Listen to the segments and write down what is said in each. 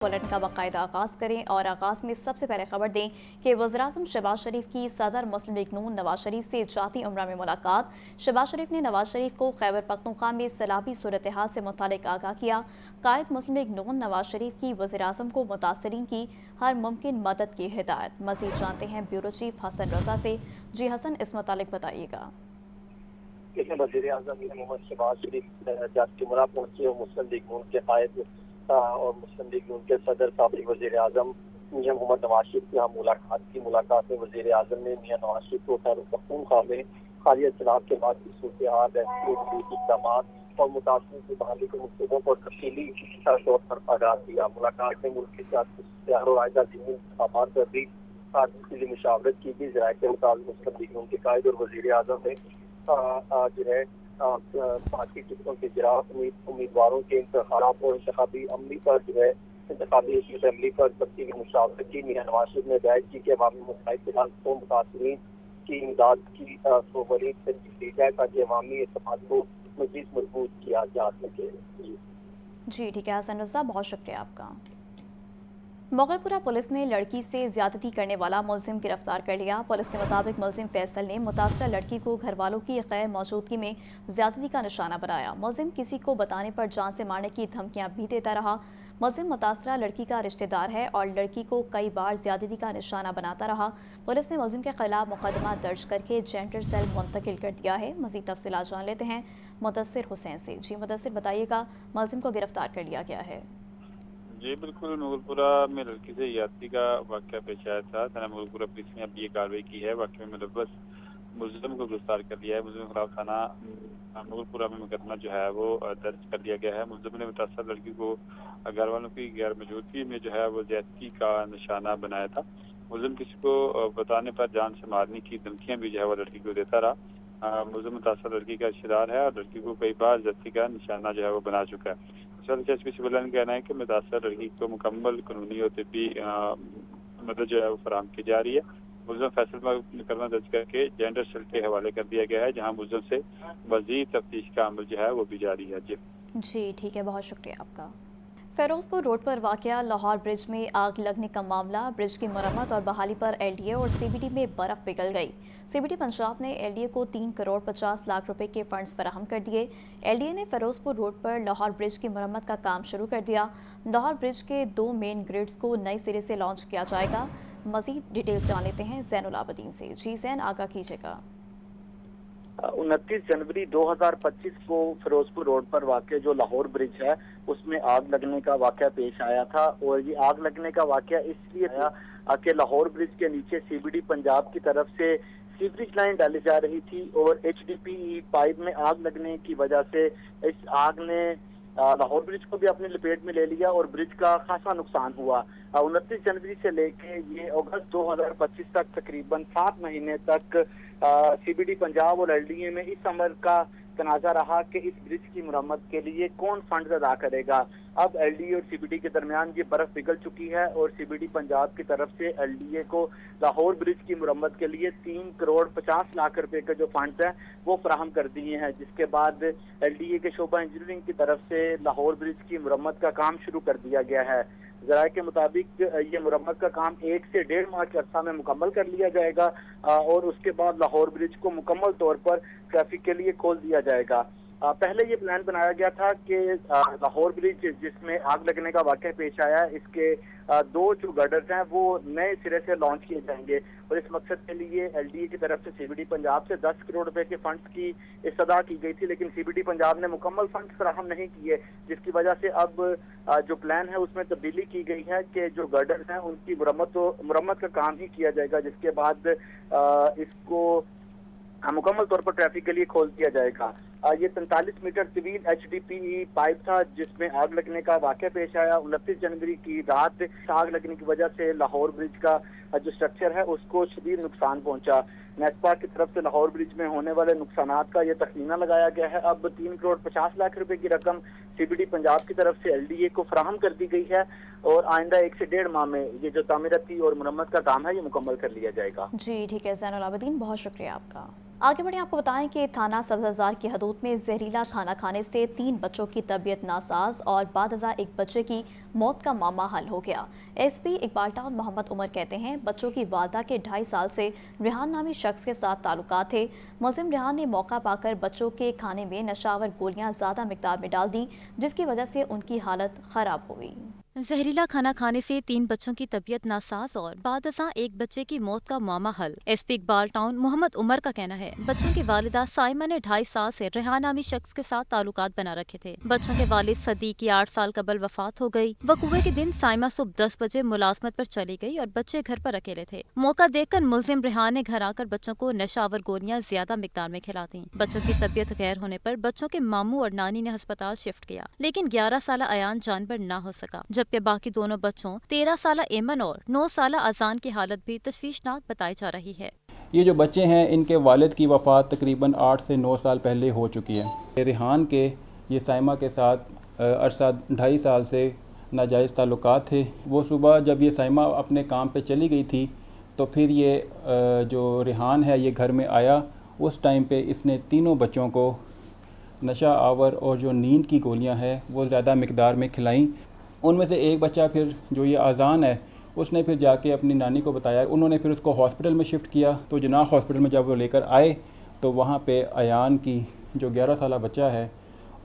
Bulletin का बाकायदा आगाज़ करें और आगाज़ में सबसे पहले खबर दें कि वज़ीर-ए-आज़म शहबाज शरीफ की सदर मुस्लिम लीग नून नवाज शरीफ से जाती उम्रा में मुलाकात। शहबाज शरीफ ने नवाज शरीफ को खैबर पख्तूनख्वा में सैलाबी सूरत हाल से मुतालिक आगाह किया। कायद मुस्लिम लीग नून नवाज शरीफ की वज़ीर-ए-आज़म को मुतासरीन की हर मुमकिन मदद की हिदायत। मज़ीद जानते हैं ब्यूरो चीफ हसन रजा से। जी हसन, इस मुतालिक बताइएगा। वज़ीर-ए-आज़म मोहम्मद शहबाज शरीफ जाती उम्रा पहुंचे और मुस्लिम लीग नून के कायद और मुस्लिम लीग नून के सदर साबिक़ वज़ीर-ए-आज़म मियां मोहम्मद नवाज शरीफ से मुलाकात की। मुलाकात में वज़ीर-ए-आज़म ने मियां नवाज शरीफ को खैबर पख्तूनख्वा में हालिया इत्तलात के बाद की सूरत-ए-हाल, इक़दामात और मुतासरीन से मुताल्लिक़ मसलों पर तफसीली तौर पर आगाह किया। मुलाकात में मुल्क के सियासी और आइंदा ज़मीनी इंतख़ाबात पर भी तफसीली मुशावरत की गई। ज़राए के मुताबिक मुस्लिम लीग नून के कायद और वज़ीर-ए-आज़म ने जो है पार्टी टिकटों के खिलाफ उम्मीदवारों के इंतखाब और इंतखाबी अमली पर जो है इंतखाबी अमली पर तफसीली मुशावरत की। मियां नवाज शरीफ ने हिदायत की कि अवामी मसाइल के हल को मुतासरीन की इमदाद की सोवरीन से की जाए ताकि अवामी इत्तेफाक को मज़ीद मजबूत किया जा सके। जी ठीक है हसन रज़ा, बहुत शुक्रिया आपका। मोगलपुरा पुलिस ने लड़की से ज्यादती करने वाला मुलजिम गिरफ्तार कर लिया। पुलिस के मुताबिक मुलजिम फैसल ने मुतासरा लड़की को घर वालों की गैर मौजूदगी में ज्यादती का निशाना बनाया। मुलजिम किसी को बताने पर जान से मारने की धमकियां भी देता रहा। मुलजिम मुतासरा लड़की का रिश्तेदार है और लड़की को कई बार ज्यादती का निशाना बनाता रहा। पुलिस ने मुलजिम के खिलाफ मुकदमा दर्ज करके जेंडर सेल मुंतकिल कर दिया है। मज़ीद तफसीलात जान लेते हैं मुदस्सिर हुसैन से। जी मुदस्सिर, बताइएगा, मुलजिम को गिरफ्तार कर लिया गया है। जी बिल्कुल, मुगलपुरा में लड़की से ज्यादती का वाक़या पेश आया था। थाना मुगलपुरा पुलिस ने अब ये कार्रवाई की है। वाक़ये में मुलव्वस मुलजिम को गिरफ्तार कर लिया है। मुलजिम के खिलाफ थाना मुगलपुरा में मुकदमा जो है वो दर्ज कर दिया गया है। मुलजिम ने मुतासर लड़की को घर वालों की गैर मौजूदगी में जो है वो ज्यादती का निशाना बनाया था। मुलजिम किसी को बताने पर जान से मारने की धमकियां भी जो है वो लड़की को देता रहा। मुलजिम मुतासर लड़की का रिश्तेदार है और लड़की को कई बार ज्यादती का निशाना जो है वो बना चुका है। एसपी सिविल लाइन कहना है कि मुतासर लड़की को मुकम्मल कानूनी और तिब्बी मदद जो है वो फराहम की जा रही है। मुलजिम फैसल में मुकदमा दर्ज करके जेंडर सेल के हवाले कर दिया गया है, जहां मुलजिम से मजीद तफ्तीश का अमल जो है वो भी जारी है। जी ठीक है, बहुत शुक्रिया आपका। फिरोजपुर रोड पर वाक़या लाहौर ब्रिज में आग लगने का मामला। ब्रिज की मरम्मत और बहाली पर एलडीए और सीबीडी में बर्फ पिघल गई। सीबीडी पंजाब ने एलडीए को 3 करोड़ 50 लाख रुपए के फंड्स फराहम कर दिए। एलडीए ने फिरोजपुर रोड पर लाहौर ब्रिज की मरम्मत का काम शुरू कर दिया। लाहौर ब्रिज के 2 मेन ग्रिड्स को नए सिरे से लॉन्च किया जाएगा। मजीद डिटेल्स जान लेते हैं ज़ैनुल आबदीन से। जी ज़ैन, आगाह कीजिएगा। 29 जनवरी 2025 को फिरोजपुर रोड पर वाक़ जो लाहौर ब्रिज है उसमें आग लगने का वाक़या पेश आया था। और ये आग लगने का वाक़या इसलिए आया कि लाहौर ब्रिज के नीचे सीबीडी पंजाब की तरफ से सीवरेज लाइन डाली जा रही थी और एचडीपी पाइप में आग लगने की वजह से इस आग ने लाहौर ब्रिज को भी अपनी लपेट में ले लिया और ब्रिज का खासा नुकसान हुआ। 29 जनवरी से लेके ये अगस्त 2025 तक तकरीबन 7 महीने तक सीबीडी पंजाब और एलडीए में इस अमर का तनाजा रहा कि इस ब्रिज की मुरम्मत के लिए कौन फंड अदा करेगा। अब एलडीए और सीबीडी के दरमियान ये बर्फ पिघल चुकी है और सीबीडी पंजाब की तरफ से एलडीए को लाहौर ब्रिज की मुरम्मत के लिए 3 करोड़ 50 लाख रुपए के जो फंड्स हैं वो फराहम कर दिए हैं, जिसके बाद एलडीए के शोबा इंजीनियरिंग की तरफ से लाहौर ब्रिज की मुरम्मत का काम शुरू कर दिया गया है। ज़राए के मुताबिक ये मुरम्मत का काम 1 से 1.5 माह के अरसा में मुकम्मल कर लिया जाएगा और उसके बाद लाहौर ब्रिज को मुकम्मल तौर पर ट्रैफिक के लिए खोल दिया जाएगा। पहले ये प्लान बनाया गया था कि लाहौर ब्रिज जिसमें आग लगने का वाक़या पेश आया, इसके 2 जो गर्डर्स हैं वो नए सिरे से लॉन्च किए जाएंगे और इस मकसद के लिए एलडीए की तरफ से सीबीडी पंजाब से 10 करोड़ रुपए के फंड्स की इस्तदा की गई थी, लेकिन सीबीडी पंजाब ने मुकम्मल फंड्स फराहम नहीं किए, जिसकी वजह से अब जो प्लान है उसमें तब्दीली की गई है कि जो गर्डर्स हैं उनकी मुरम्मत का काम ही किया जाएगा, जिसके बाद इसको मुकम्मल तौर पर ट्रैफिक के लिए खोल दिया जाएगा। ये 43 मीटर तवील एचडीपी पाइप था जिसमें आग लगने का वाक़या पेश आया। 29 जनवरी की रात आग लगने की वजह से लाहौर ब्रिज का जो स्ट्रक्चर है उसको शदीद नुकसान पहुंचा। नेस्पा की तरफ से लाहौर ब्रिज में होने वाले नुकसानात का ये तखमीना लगाया गया है। अब 3 करोड़ 50 लाख रुपए की रकम CBD पंजाब की तरफ से LDA को फराहम कर दी गई है और आइंदा 1 से 1.5 माह में ये जो तामीराती और मुरम्मत का काम है ये मुकम्मल कर लिया जाएगा। जी ठीक है ज़ैनुल आबिदीन, बहुत शुक्रिया आपका। आगे बढ़े, आपको बताएं कि थाना सब्ज़ाजार की हदूद में जहरीला खाना खाने से 3 बच्चों की तबीयत नासाज और बाद एक बच्चे की मौत का मामला हल हो गया। SP इकबाल टाउन मोहम्मद उमर कहते हैं बच्चों की वालदा के 2.5 साल से रेहान नामी शख्स के साथ ताल्लुकात थे। मुलजिम रेहान ने मौका पाकर बच्चों के खाने में नशावर गोलियां ज़्यादा मिकदार में डाल दी, जिसकी वजह से उनकी हालत ख़राब हुई। जहरीला खाना खाने से 3 बच्चों की तबीयत नासाज और बादशाह एक बच्चे की मौत का मामला हल। SP इकबाल टाउन मोहम्मद उमर का कहना है बच्चों की वालिदा साइमा ने 2.5 साल से रेहान नामी शख्स के साथ ताल्लुकात बना रखे थे। बच्चों के वालिद सदी की 8 साल कबल वफात हो गई। वकूए के दिन साइमा सुबह 10 बजे मुलाजमत पर चली गई और बच्चे घर पर अकेले थे। मौका देखकर मुलजिम रेहान ने घर आकर बच्चों को नशावर गोलियां ज्यादा मिकदार में खिला दी। बच्चों की तबीयत गैर होने पर बच्चों के मामू और नानी ने अस्पताल शिफ्ट किया, लेकिन 11 साल अयान जानबर न हो सका, जबकि बाकी दोनों बच्चों 13 साल एमन और 9 साल अजान की हालत भी तशवीशनाक बताई जा रही है। ये जो बच्चे हैं इनके वालिद की वफ़ात तकरीबन 8 से 9 साल पहले हो चुकी है। रेहान के ये साइमा के साथ अरसा 2.5 साल से नाजायज़ ताल्लुकात थे। वो सुबह जब ये साइमा अपने काम पे चली गई थी तो फिर ये जो रेहान है ये घर में आया। उस टाइम पे इसने तीनों बच्चों को नशा आवर और जो नींद की गोलियां हैं वो ज़्यादा मिकदार में खिलाईं। उनमें से एक बच्चा फिर जो ये आज़ान है उसने फिर जाके अपनी नानी को बताया। उन्होंने फिर उसको हॉस्पिटल में शिफ्ट किया। तो जनाह हॉस्पिटल में जब वो लेकर आए तो वहाँ पे अयान की जो 11 साल बच्चा है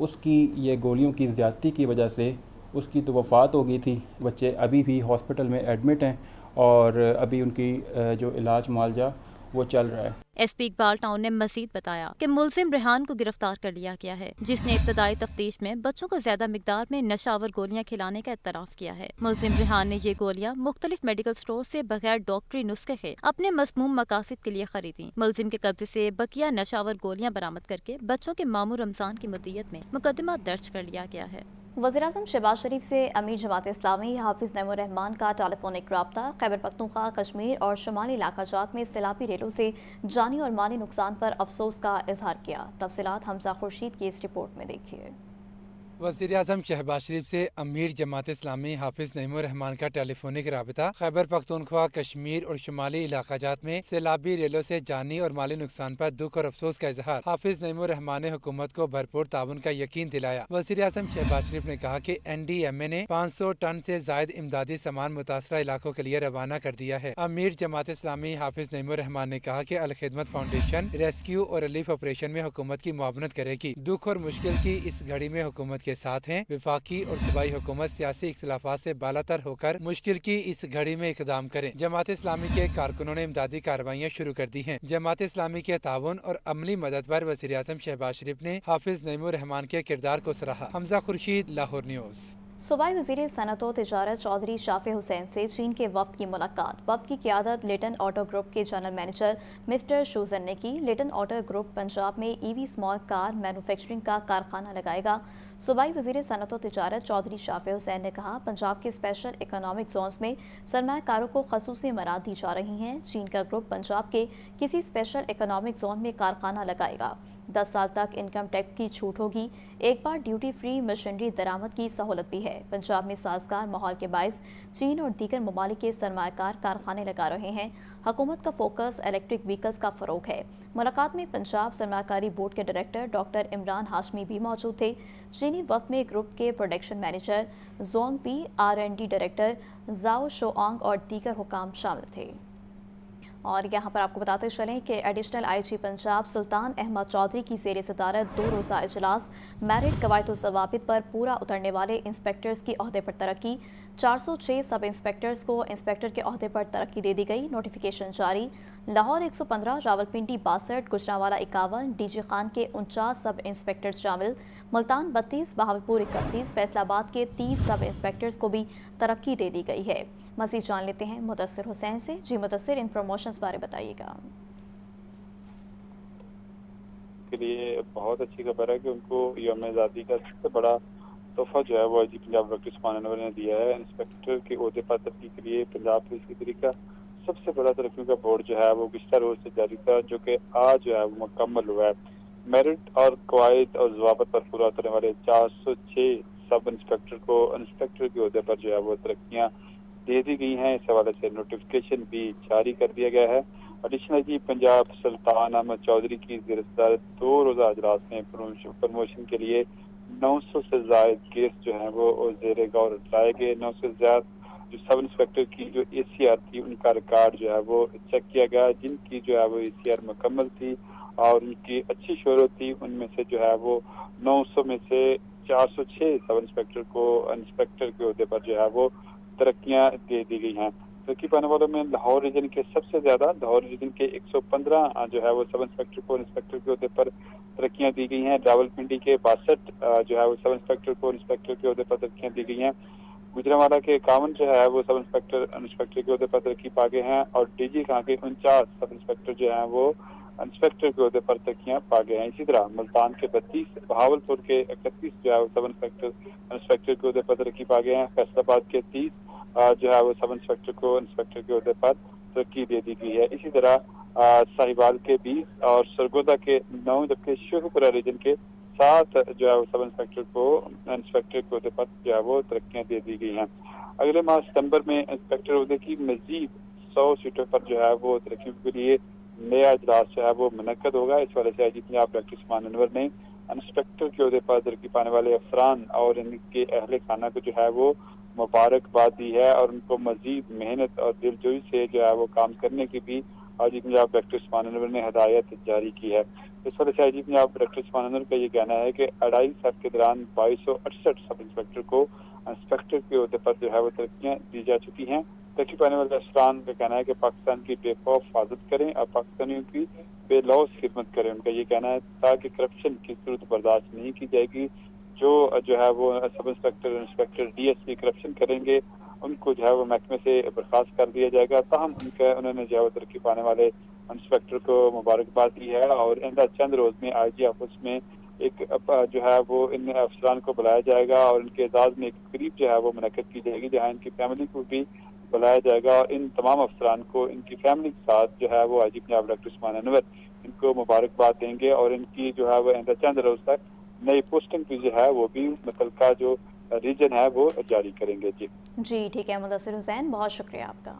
उसकी ये गोलियों की ज़्यादती की वजह से उसकी तो वफ़ात हो गई थी। बच्चे अभी भी हॉस्पिटल में एडमिट हैं और अभी उनकी जो इलाज मुआवजा वो चल रहा है। SP इकबाल टाउन ने मजीद बताया कि मुलजिम रेहान को गिरफ्तार कर लिया गया है, जिसने इब्तदाई तफ्तीश में बच्चों को ज्यादा मिकदार में नशावर गोलियां खिलाने का इतराफ़ किया है। मुलजिम रेहान ने ये गोलियां मुख्तलिफ मेडिकल स्टोर से बगैर डॉक्टरी नुस्खे के अपने मसमूम मकासद के लिए खरीदी। मुलजिम के कब्जे से बकिया नशावर गोलियां बरामद करके बच्चों के मामू रमजान की मुद्दत में मुकदमा दर्ज कर लिया गया है। वज़ीर-ए-आज़म शहबाज शरीफ से अमीर जमात इस्लामी हाफिज़ नईमुर रहमान का टेलीफोनिक रब्ता। खैबर पख्तूनख्वा, कश्मीर और शुमाली इलाका जात में सैलाबी रेलों से जानी और माली नुकसान पर अफसोस का इजहार किया। तफसीलात हमजा खुर्शीद की इस रिपोर्ट में देखिए। वज़ीर-ए-आज़म शहबाज शरीफ से अमीर जमात इस्लामी हाफिज़ नईमुर रहमान का टेलीफोनिक राबिता। खैबर पख्तूनख्वा, कश्मीर और शुमाली इलाकाजात में सैलाबी रेलों से जानी और माली नुकसान पर दुख और अफसोस का इजहार। हाफिज़ नईमुर रहमान ने हुकूमत को भरपूर ताउन का यकीन दिलाया। वज़ीर-ए-आज़म शहबाज शरीफ ने कहा कि NDMA ने 500 टन से जायद इमदादी सामान मुतासरा इलाकों के लिए रवाना कर दिया है। अमीर जमात इस्लामी हाफिज़ नईमुर रहमान ने कहा कि अल खिदमत फाउंडेशन रेस्क्यू और रिलीफ ऑपरेशन में हुकूमत की मुआवनत करेगी। दुख और मुश्किल की इस घड़ी में हुकूमत के साथ हैं। विफाकी और सूबाई हुकूमत सियासी इख्तिलाफात से बालातर होकर मुश्किल की इस घड़ी में इकदाम करें। जमात इस्लामी के कारकुनों ने इमदादी कार्रवाइयाँ शुरू कर दी हैं। जमात इस्लामी के ताउन और अमली मदद पर वज़ीर-ए-आज़म शहबाज शरीफ ने हाफिज़ नईमुर रहमान के किरदार को सराहा। हमजा खुर्शीद, लाहौर न्यूज़। सूबाई वज़ीर सनअत व तिजारत चौधरी शाफे हुसैन से चीन के वफ्द की मुलाकात। वफ्द की क़ियादत लेटन ऑटो ग्रुप के जनरल मैनेजर मिस्टर शूजन ने की। लेटन ऑटो ग्रुप पंजाब में EV स्मॉल कार मैन्युफैक्चरिंग का कारखाना लगाएगा। सूबाई वज़ीर सनअत व तिजारत चौधरी शाफे हुसैन ने कहा, पंजाब के स्पेशल इकोनॉमिक जोन्स में सरमायाकारों को खसूसी मराद दी जा रही हैं। चीन का ग्रुप पंजाब के किसी स्पेशल इकोनॉमिक जोन में कारखाना लगाएगा। 10 साल तक इनकम टैक्स की छूट होगी। एक बार ड्यूटी फ्री मशीनरी दरामद की सहूलत भी है। पंजाब में साजगार माहौल के बायस चीन और दीगर ममालिक के सरमायाकार कारखाने लगा रहे हैं। हुकूमत का फोकस इलेक्ट्रिक व्हीकल्स का फ़रोग है। मुलाकात में पंजाब सरमायाकारी बोर्ड के डायरेक्टर डॉक्टर इमरान हाशमी भी मौजूद थे। चीनी वक्त में ग्रुप के production manager Jong P, R&D director जाओ शोआंग और दीगर हुकाम शामिल थे। और यहाँ पर आपको बताते चलें कि एडिशनल IG पंजाब सुल्तान अहमद चौधरी की ज़ेर सदारत 2 रोज़ा इजलास मेरिट कवायद व ज़वाबित पर पूरा उतरने वाले इंस्पेक्टर्स की ओहदे पर तरक्की। 406 सब इंस्पेक्टर्स को इंस्पेक्टर के ओहदे पर तरक्की दे दी गई। नोटिफिकेशन जारी। लाहौर 115, रावलपिंडी 62, गुजरांवाला 51, DG खान के 49 सब इंस्पेक्टर्स शामिल। मुल्तान 32, बहावलपुर 31, फैसलाबाद के 30 सब इंस्पेक्टर्स को भी तरक्की दे दी गई है। मज़ीद जान लेते हैं मुदस्सिर हुसैन से। जी मुदस्सिर, इन प्रमोशंस बारे बताइएगा। के लिए बहुत अच्छी खबर है कि उनको यौम आज़ादी का सबसे बड़ा तोहफा जो है वो IG पंजाब डॉक्टर उस्मान अनवर ने दिया है। इंस्पेक्टर के ओहदे पर तरक्की के लिए पंजाब पुलिस की तरफ का सबसे बड़ा तरक्की का बोर्ड जो है वो गुज़श्ता रोज से जारी था, जो कि आज जो है वो मुकम्मल हुआ है। मेरिट और कवायद और ज़वाबत पर पूरा उतरने वाले 406 सब इंस्पेक्टर को इंस्पेक्टर के ओहदे पर जो है वो तरक्कियाँ दे दी गई हैं। इस हवाले से नोटिफिकेशन भी जारी कर दिया गया है। एडिशनल जी पंजाब सुल्तान अहमद चौधरी की गिरफ्तार 2 रोज़ा अजलास में प्रमोशन के लिए 900 से ज़ायद केस जो है वो ज़ेरे गौर लाए गए। 900 से ज़्यादा जो सब इंस्पेक्टर की जो ACR थी उनका रिकॉर्ड जो है वो चेक किया गया, जिनकी जो है वो ACR मुकम्मल थी और उनकी अच्छी शोहरत थी। उनमें से जो है वो 900 में से 406 सब इंस्पेक्टर को इंस्पेक्टर के ओहदे पर जो है वो तरक्कियां दे दी गई हैं। तरक्की पाने वालों में लाहौर रीजन के सबसे ज्यादा लाहौर रीजन के 115 जो है वो सब इंस्पेक्टर को इंस्पेक्टर के ओहदे पर तरक्कियां दी गई हैं। रावलपिंडी के 62 जो है वो सब इंस्पेक्टर को इंस्पेक्टर के ओहदे पर तरक्कियां दी गई हैं। गुजरांवाला के 51 जो है वो सब इंस्पेक्टर के ओहदे पर तरक्की पा गए हैं और DG खां के 49 सब इंस्पेक्टर जो है वो इंस्पेक्टर के ओहदे पर तरक्कियां पा गए हैं। इसी तरह मुल्तान के 32, बहावलपुर के 31 जो है वो सब इंस्पेक्टर के ओहदे पर तरक्की पा गए हैं। फैसलाबाद के 30 जो है वो सब इंस्पेक्टर को इंस्पेक्टर के ओहदे पर तरक्की दे दी गई है। इसी तरह साहिवाल के 20 और सरगोदा के 9 जबकि शेखपुरा रीजन के 7 जो है वो सब इंस्पेक्टर को इंस्पेक्टर के ओहदे पर जो है वो तरक्कियां दे दी गई हैं। अगले माह सितंबर में इंस्पेक्टर ओहदे की मजीद 100 सीटों पर जो है वो तरक्की के लिए नया इजलास जो है वो मुनक्कद होगा। इस वाले से IG पंजाब डॉक्टर उस्मान अनवर ने इंस्पेक्टर के ओहदे पर तरक्की पाने वाले अफरान और इनके अहले खाना को जो है वो मुबारकबाद दी है और उनको मजीद मेहनत और दिलजोई से जो है वो काम करने की भी IG पंजाब डॉक्टर उस्मान अनवर ने हदायत जारी की है। इस वजह से IG पंजाब डॉक्टर उस्मान अनवर का ये कहना है कि 2.5 साल के दौरान 2268 सब इंस्पेक्टर को इंस्पेक्टर के ओहदे पर जो है वो तरक्कियाँ दी जा चुकी हैं। तरक्की पाने वाले अफसरान का कहना है कि पाकिस्तान की बेखौफ हिफाजत करें और पाकिस्तानियों की बेलौस खिदमत करें। उनका ये कहना है ताकि करप्शन की सूरत बर्दाश्त नहीं की जाएगी। जो है वो सब इंस्पेक्टर DSP करप्शन करेंगे उनको जो है वो महकमे से बर्खास्त कर दिया जाएगा। ताहम उन्होंने जो है वो तरक्की पाने वाले इंस्पेक्टर को मुबारकबाद दी है और आइंदा चंद रोज में IG ऑफिस में एक जो है वो इन अफसरान को बुलाया जाएगा और इनके एजाज में एक तकरीब जो है वो मुनक्कद की जाएगी जहाँ इनकी फैमिली को भी बुलाया जाएगा और इन तमाम अफसरान को इनकी फैमिली के साथ जो है वो IG पंजाब डॉक्टर उस्मान अनवर इनको मुबारकबाद देंगे और इनकी जो है वो आइंदा चंद रोज तक नई पोस्टिंग भी जो है वो भी मुतल्लिका जो रीजन है वो जारी करेंगे। जी ठीक है मुदस्सिर हुसैन, बहुत शुक्रिया आपका।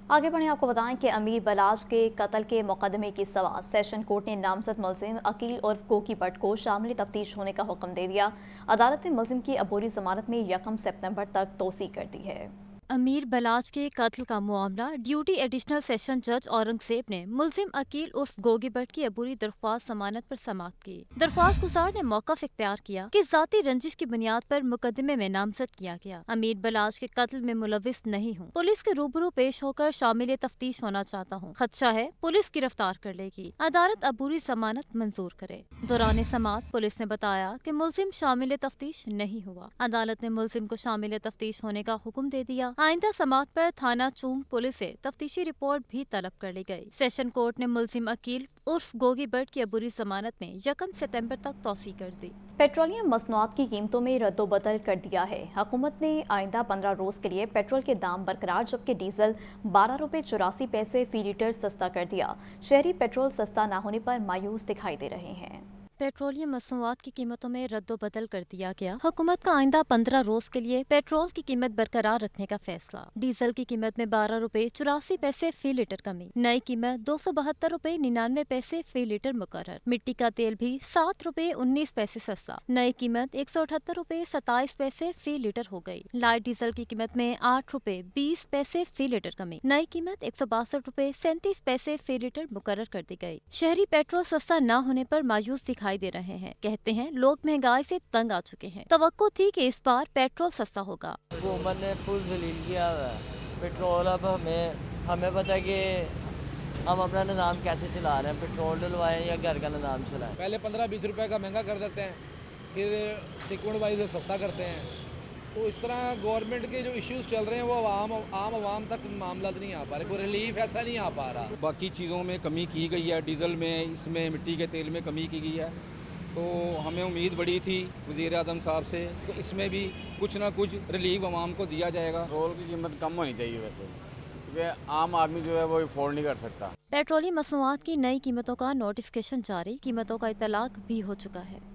आगे बढ़े आपको बताएं कि अमीर बलाज के कत्ल के मुकदमे की सवा सेशन कोर्ट ने नामजद मुलजिम अकील उर्फ कोकी भट्ट को शामिल तफ्तीश होने का हुक्म दे दिया। अदालत ने मुलजिम की अबूरी जमानत में 1 सितंबर तक तोसी कर दी है। अमीर बलाज के कत्ल का मामला ड्यूटी एडिशनल सेशन जज औरंगजेब ने मुलजिम अकील उर्फ गोगी भट्ट की अबूरी दरख्वास्त जमानत पर समाअत की। दरख्वास्त गुजार ने मौक़िफ़ इख्तियार किया कि जाती रंजिश की बुनियाद पर मुकदमे में नामजद किया गया। अमीर बलाज के कत्ल में मुलविस नहीं हूँ, पुलिस के रूबरू पेश होकर शामिल तफ्तीश होना चाहता हूँ। खदशा है पुलिस गिरफ्तार कर लेगी, अदालत अबूरी जमानत मंजूर करे। दौरान समाअत पुलिस ने बताया कि मुलजिम शामिल तफ्तीश नहीं हुआ। अदालत ने मुलजिम को शामिल तफ्तीश होने का हुक्म दे दिया। आइंदा समाअत पर थाना चूंग पुलिस से तफ्तीशी रिपोर्ट भी तलब कर ली गई। सेशन कोर्ट ने मुलजिम अकील उर्फ गोगी भट्ट की अबूरी जमानत में 1 सितंबर तक तौसी कर दी। पेट्रोलियम मसनूआत की कीमतों में रद्दोबदल कर दिया है। हुकूमत ने आइंदा 15 रोज के लिए पेट्रोल के दाम बरकरार, जबकि डीजल 12 रुपये 84 पैसे फी लीटर सस्ता कर दिया। शहरी पेट्रोल सस्ता न होने पर मायूस दिखाई दे रहे हैं। पेट्रोलियम मसनूआत की कीमतों में रद्दोबदल कर दिया गया। हुकूमत का आइंदा 15 रोज के लिए पेट्रोल की कीमत बरकरार रखने का फैसला। डीजल की कीमत में 12 रुपये 84 पैसे फी लीटर कमी, नई कीमत 272 रुपये 99 पैसे फी लीटर मुकर्रर। मिट्टी का तेल भी 7 रुपये 19 पैसे सस्ता, नई कीमत 178 रुपये 27 पैसे फी लीटर हो गई। लाइट डीजल की कीमत में 8 रुपये 20 पैसे फी लीटर कमी, नई कीमत 162 रुपये 37 पैसे फी लीटर मुकर्रर कर दी गई। शहरी पेट्रोल सस्ता न होने पर मायूस दिखाई दे रहे हैं। कहते हैं लोग महंगाई से तंग आ चुके हैं। तवक्को थी कि इस बार पेट्रोल सस्ता होगा। हुकूमत ने फुल जलील किया हुआ है पेट्रोल। अब हमें पता है कि हम अपना निज़ाम कैसे चला रहे हैं, पेट्रोल डलवाएं या घर का निज़ाम चलाएं। पहले 15-20 रुपए का महंगा कर देते हैं, फिर सीक्वेंट वाइज सस्ता करते हैं। तो इस तरह गवर्नमेंट के जो इश्यूज चल रहे हैं वो आम आवाम तक मामला नहीं आ पा रहे, कोई रिलीफ ऐसा नहीं आ पा रहा। बाकी चीज़ों में कमी की गई है, डीजल में, इसमें मिट्टी के तेल में कमी की गई है। तो हमें उम्मीद बड़ी थी वज़ीर आज़म साहब से कि इसमें भी कुछ ना कुछ रिलीफ आवाम को दिया जाएगा। पेट्रोल की कीमत कम होनी चाहिए वैसे, क्योंकि आम आदमी जो है वो अफोर्ड नहीं कर सकता। पेट्रोलियम मसनूआत की नई कीमतों का नोटिफिकेशन जारी, कीमतों का इतलाक भी हो चुका है।